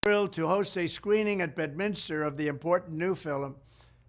Thrilled to host a screening at Bedminster of the important new film,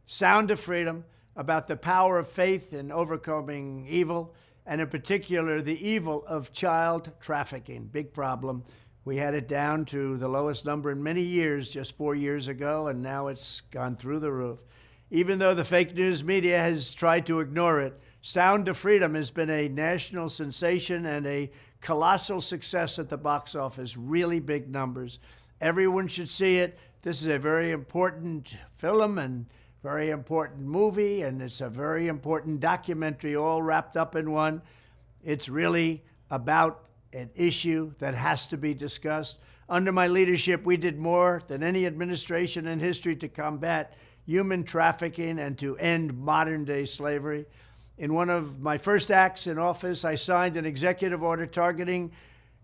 Sound of Freedom, about the power of faith in overcoming evil, and in particular, the evil of child trafficking. Big problem. We had it down to the lowest number in many years just 4 years ago, and now it's gone through the roof. Even though the fake news media has tried to ignore it, Sound of Freedom has been a national sensation and a colossal success at the box office, really big numbers. Everyone should see it. This is a very important film and very important movie, and it's a very important documentary all wrapped up in one. It's really about an issue that has to be discussed. Under my leadership, we did more than any administration in history to combat human trafficking and to end modern-day slavery. In one of my first acts in office, I signed an executive order targeting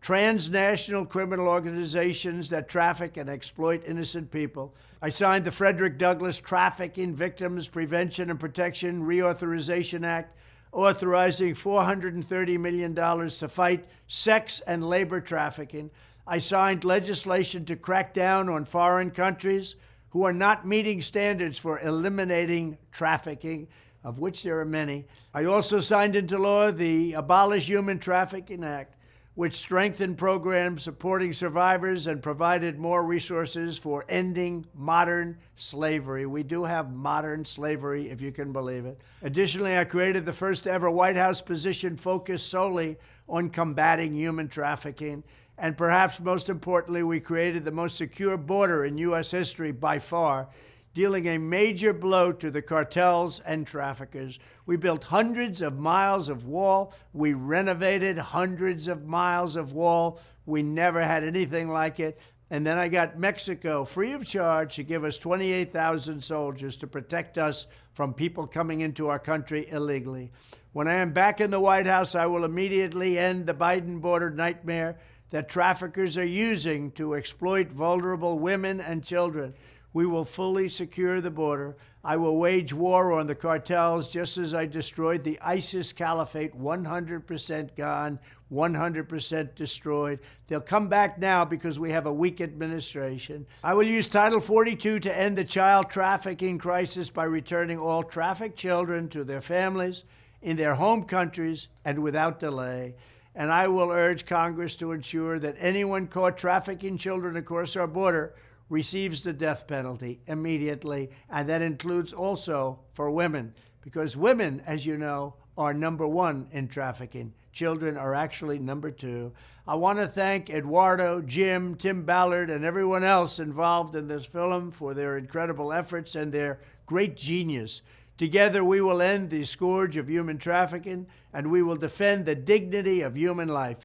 transnational criminal organizations that traffic and exploit innocent people. I signed the Frederick Douglass Trafficking Victims Prevention and Protection Reauthorization Act, authorizing $430 million to fight sex and labor trafficking. I signed legislation to crack down on foreign countries who are not meeting standards for eliminating trafficking, of which there are many. I also signed into law the Abolish Human Trafficking Act, which strengthened programs supporting survivors and provided more resources for ending modern slavery. We do have modern slavery, if you can believe it. Additionally, I created the first ever White House position focused solely on combating human trafficking. And perhaps most importantly, we created the most secure border in U.S. history by far, dealing a major blow to the cartels and traffickers. We built hundreds of miles of wall. We renovated hundreds of miles of wall. We never had anything like it. And then I got Mexico free of charge to give us 28,000 soldiers to protect us from people coming into our country illegally. When I am back in the White House, I will immediately end the Biden border nightmare that traffickers are using to exploit vulnerable women and children. We will fully secure the border. I will wage war on the cartels just as I destroyed the ISIS caliphate, 100% gone, 100% destroyed. They'll come back now because we have a weak administration. I will use Title 42 to end the child trafficking crisis by returning all trafficked children to their families in their home countries and without delay. And I will urge Congress to ensure that anyone caught trafficking children across our border receives the death penalty immediately, and that includes also for women, because women, as you know, are number one in trafficking. Children are actually number two. I want to thank Eduardo, Jim, Tim Ballard, and everyone else involved in this film for their incredible efforts and their great genius. Together, we will end the scourge of human trafficking, and we will defend the dignity of human life.